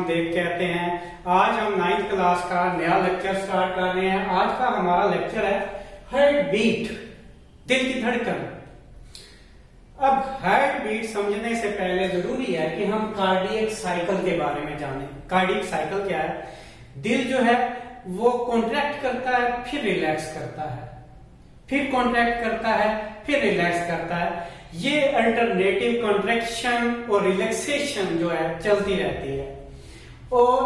हम देव कहते हैं। आज हम 9th क्लास का नया लेक्चर स्टार्ट कर रहे हैं। आज का हमारा लेक्चर है हार्ट बीट, दिल की धड़कन। अब हार्ट बीट समझने से पहले जरूरी है कि हम कार्डियक साइकिल के बारे में जानें। कार्डियक साइकिल क्या है? दिल जो है वो कॉन्ट्रैक्ट करता है, फिर रिलैक्स करता है, फिर कॉन्ट्रैक्ट करता है, फिर रिलैक्स करता है। ये अल्टरनेटिव कॉन्ट्रैक्शन और रिलैक्सेशन जो है चलती रहती है। और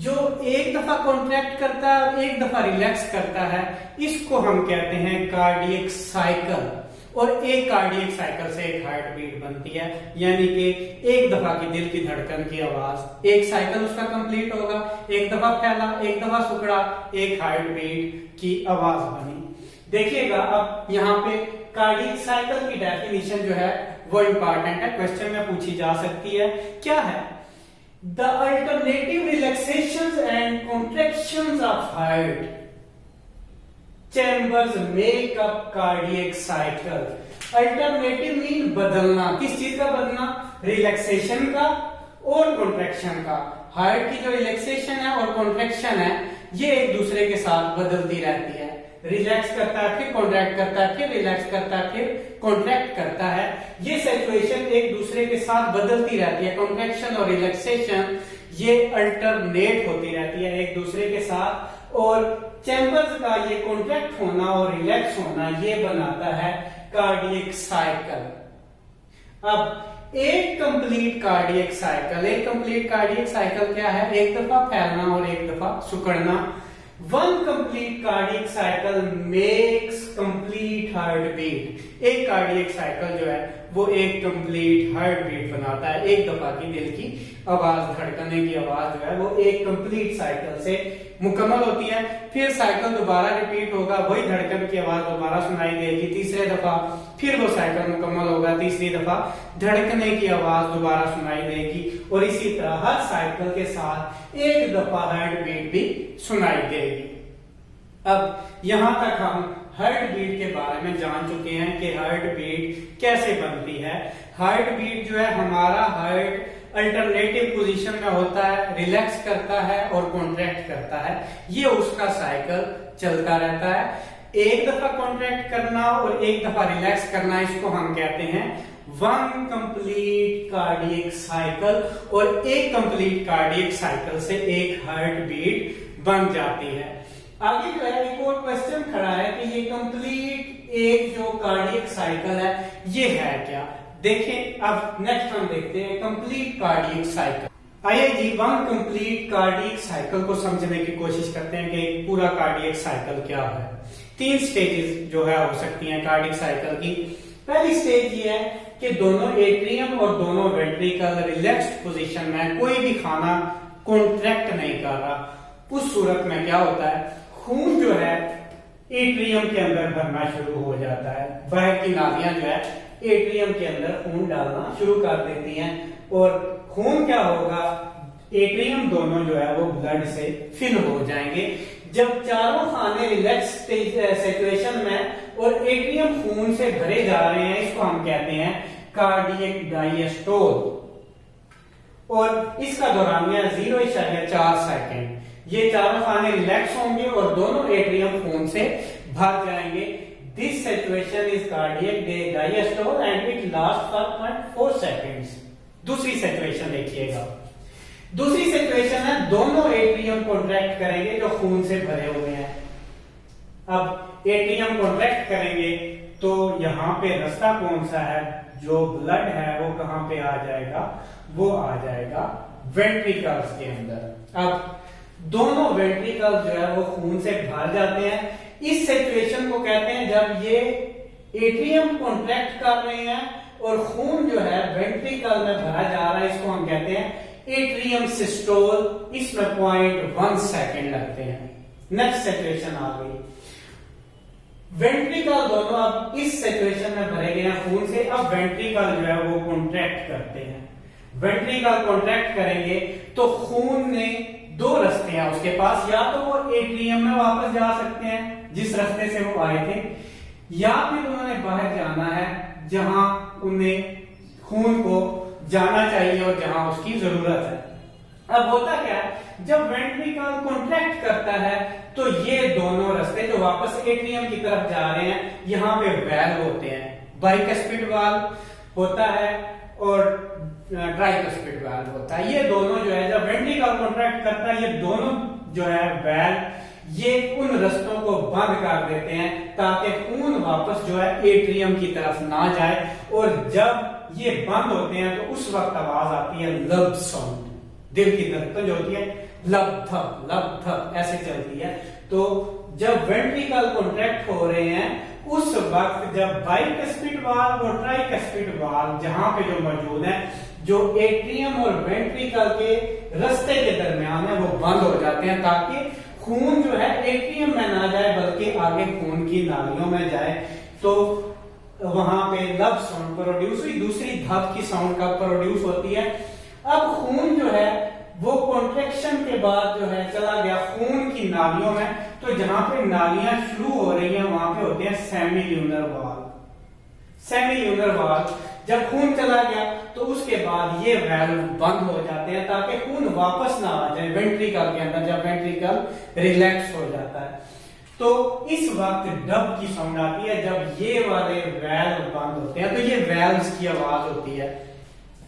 जो एक दफा कॉन्ट्रैक्ट करता है और एक दफा रिलैक्स करता है, इसको हम कहते हैं कार्डियक साइकिल। और एक कार्डियक साइकिल से एक हार्ट बीट बनती है, यानी कि एक दफा की दिल की धड़कन की आवाज, एक साइकिल उसका कंप्लीट होगा, एक दफा फैला, एक दफा सुकड़ा, एक हार्ट बीट की आवाज बनी। देखिएगा अब यहाँ पे कार्डियक साइकिल की डेफिनेशन जो है वो इंपॉर्टेंट है, क्वेश्चन में पूछी जा सकती है। क्या है? The alternative relaxations and contractions of heart chambers make up cardiac cycle. Alternative mean बदलना, किस चीज का बदलना? रिलैक्सेशन का और कॉन्ट्रैक्शन का। हार्ट की जो रिलैक्सेशन है और कॉन्ट्रैक्शन है ये एक दूसरे के साथ बदलती रहती है। रिलैक्स करता है, फिर कॉन्ट्रैक्ट करता है, फिर रिलैक्स करता है, फिर कॉन्ट्रैक्ट करता है। ये सिचुएशन एक दूसरे के साथ बदलती रहती है। कॉन्ट्रैक्शन और रिलैक्सेशन ये अल्टरनेट होती रहती है एक दूसरे के साथ। और चैम्बर्स का ये कॉन्ट्रैक्ट होना और रिलैक्स होना ये बनाता है कार्डियक साइकिल। अब एक कंप्लीट कार्डियक साइकिल, एक कंप्लीट कार्डियक साइकिल क्या है? एक दफा फैलना और एक दफा सुकड़ना। One complete cardiac cycle makes complete heartbeat। एक कार्डियक साइकिल जो है वो एक कंप्लीट हार्ट बीट बनाता है। एक दफा की दिल की आवाज, धड़कने की आवाज जो है वो एक कंप्लीट साइकिल से मुकम्मल होती है। फिर साइकिल दोबारा रिपीट होगा, वही धड़कन की आवाज दोबारा सुनाई देगी तीसरे दफा, फिर वो साइकिल मुकम्मल होगा, तीसरी दफा धड़कने की आवाज दोबारा सुनाई देगी। और इसी तरह हर साइकिल के साथ एक दफा हार्ट बीट भी सुनाई देगी। अब यहां तक हम हार्ट बीट के बारे में जान चुके हैं कि हार्ट बीट कैसे बनती है। हार्ट बीट जो है हमारा हार्ट अल्टरनेटिव पोजीशन में होता है, रिलैक्स करता है और कॉन्ट्रैक्ट करता है। ये उसका साइकिल चलता रहता है। एक दफा कॉन्ट्रैक्ट करना और एक दफा रिलैक्स करना, इसको हम कहते हैं वन कंप्लीट कार्डियक साइकिल। और एक कंप्लीट कार्डियक साइकिल से एक हार्ट बीट बन जाती है। आगे जो है एक और क्वेश्चन खड़ा है कि ये कंप्लीट एक जो कार्डियक साइकिल है ये है क्या? देखें, अब नेक्स्ट हम देखते हैं कंप्लीट कार्डियक साइकिल। आइए जी, वन कंप्लीट कार्डियक साइकिल को समझने की कोशिश करते हैं कि पूरा कार्डियक साइकिल क्या है। 3 स्टेजेस जो है हो सकती हैं कार्डियक साइकिल की। पहली स्टेज ये है कि दोनों एट्रियम और दोनों वेंट्रिकल रिलैक्स्ड पोजीशन में, कोई भी खाना कॉन्ट्रैक्ट नहीं कर रहा। उस सूरत में क्या होता है? खून जो है एट्रियम के अंदर भरना शुरू हो जाता है। बाहर की नालियां जो है एट्रियम के अंदर खून डालना शुरू कर देती हैं। और खून क्या होगा? एट्रियम दोनों जो है वो ब्लड से फिल हो जाएंगे। जब चारों खाने रिलैक्स सिचुएशन में और एट्रियम खून से भरे जा रहे हैं, इसको हम कहते हैं कार्डियक डायस्टोल। और इसका दौरानिया 0.4 सेकेंड। ये चारों खाने रिलैक्स होंगे और दोनों एट्रियम खून से भर जाएंगे। This situation is cardiac diastole and it last for 0.4 seconds. दूसरी सिचुएशन देखिएगा। दूसरी सिचुएशन है दोनों एट्रियम कॉन्ट्रैक्ट करेंगे जो खून से भरे हुए हैं। अब एट्रियम कॉन्ट्रैक्ट करेंगे तो यहां पे रास्ता कौन सा है? जो ब्लड है वो कहां पे आ जाएगा? वो आ जाएगा वेंट्रिकल्स के अंदर। अब दोनों वेंट्रिकल जो है वो खून से भर जाते हैं। इस सिचुएशन को कहते हैं जब ये एट्रियम कॉन्ट्रैक्ट कर रहे हैं और खून जो है वेंट्रिकल में भरा जा रहा है, इसको हम कहते हैं एट्रियम सिस्टोल। इसमें 0.1 सेकेंड लगते हैं। नेक्स्ट सिचुएशन आ गई। वेंट्रिकल दोनों अब इस सिचुएशन में भरे गए हैं खून से। अब वेंट्रिकल जो है वो कॉन्ट्रैक्ट करते हैं। वेंट्रिकल कॉन्ट्रैक्ट करेंगे तो खून ने 2 रास्ते हैं उसके पास। या तो वो एट्रियम में वापस जा सकते हैं जिस रास्ते से वो आए थे, या फिर उन्होंने बाहर जाना है जहां उन्हें खून को जाना चाहिए और जहां उसकी जरूरत है। अब होता क्या है, जब वेंट्रिकल कॉन्ट्रैक्ट करता है तो ये दोनों रास्ते जो वापस एट्रियम की तरफ जा रहे हैं, यहाँ पे वैल्व होते हैं, बाइकस्पिड वाल्व होता है और ट्राइकस्पिड वाल्व होता है। ये दोनों जो है जब वेंट्रिकल कॉन्ट्रैक्ट करता है, ये दोनों जो है वैल्व ये उन रस्तों को बंद कर देते हैं ताकि खून वापस जो है एट्रियम की तरफ ना जाए। और जब ये बंद होते हैं तो उस वक्त आवाज आती है लब साउंड, दिल की धड़कन जो होती है लब थप ऐसे चलती है। तो जब वेंट्रिकल कॉन्ट्रैक्ट हो रहे हैं उस वक्त जब बाइकस्पिड वाल्व और ट्राइकस्पिड वाल्व जहां पे जो मौजूद है, जो एट्रियम और वेंट्रिकल के रास्ते के दरमियान है, वो बंद हो जाते हैं ताकि खून जो है एट्रियम में ना जाए बल्कि आगे खून की नालियों में जाए। तो वहां पे लब साउंड प्रोड्यूस हुई, दूसरी धप की साउंड का प्रोड्यूस होती है। अब खून जो है वो कॉन्ट्रैक्शन के बाद जो है चला गया खून की नालियों में, तो जहां पे नालियां शुरू हो रही हैं वहां पे होते हैं सेमील्यूनर वाल्व। सेमील्यूनर वाल्व जब खून चला गया तो उसके बाद ये वाल्व बंद हो जाते हैं ताकि खून वापस ना आ जाए वेंट्रिकल के अंदर, जब वेंट्रिकल रिलैक्स हो जाता है। तो इस वक्त डब की साउंड आती है जब ये वाले वाल्व बंद होते हैं, तो ये वाल्व्स की आवाज होती है।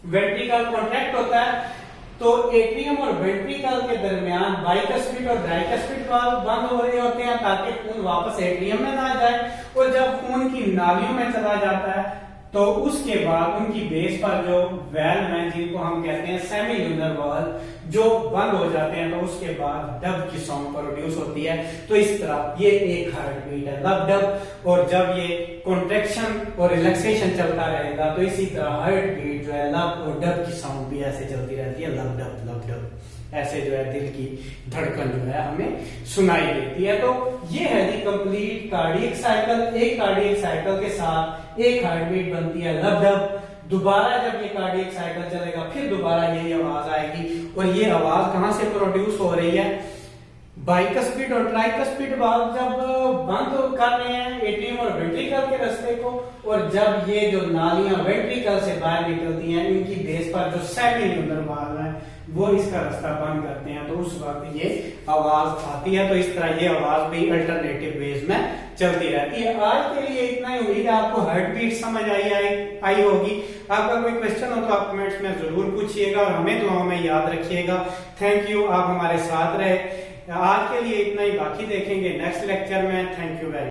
वेंट्रिकल कॉन्ट्रैक्ट होता है तो एट्रियम और वेंट्रिकल के दरमियान बाइकस्पिड और ट्राइकस्पिड वाल्व बंद हो रहे होते हैं ताकि खून वापस एट्रियम में ना जाए। और जब खून की नालियों में चला जाता है तो उसके बाद उनकी बेस पर जो वाल्व हैं जिनको हम कहते हैं सेमील्यूनर वाल्व, जो बंद हो जाते हैं, तो उसके बाद डब की साउंड प्रोड्यूस होती है। तो इस तरह ये एक हार्ट बीट है लब डब। और जब ये कॉन्ट्रैक्शन और रिलैक्सेशन चलता रहेगा तो इसी तरह हार्ट बीट जो है लब और डब की साउंड भी ऐसे चलती रहती है, लब डब ऐसे जो है दिल की धड़कन जो है हमें सुनाई देती है। तो ये है जी कंप्लीट कार्डियक साइकिल। एक कार्डियक साइकिल के साथ एक हार्ट बीट बनती है लब डब। दोबारा जब ये कार्डियक साइकिल चलेगा फिर दोबारा यही आवाज आएगी। और ये आवाज कहां से प्रोड्यूस हो रही है, बाइकस्पिड और ट्राइकस्पिड वाल्व जब बंद कर रहे हैं एट्रियम और वेंट्रिकल के रास्ते को, और जब ये जो नालियां वेंट्रिकल से बाहर निकलती हैं इनकी बेस पर जो सेमील्यूनर वाल्व है वो इसका रास्ता बंद करते हैं, तो उस वक्त ये आवाज आती है। तो इस तरह ये आवाज भी अल्टरनेटिव वेज में चलती रहती है। आज के लिए इतना ही। उम्मीद है आपको हार्ट बीट समझ आई होगी। आपका कोई क्वेश्चन हो तो आप कमेंट्स में जरूर पूछिएगा और हमें दुआओं में याद रखिएगा। थैंक यू, आप हमारे साथ रहे। आज के लिए इतना ही, बाकी देखेंगे नेक्स्ट लेक्चर में। Thank you very much.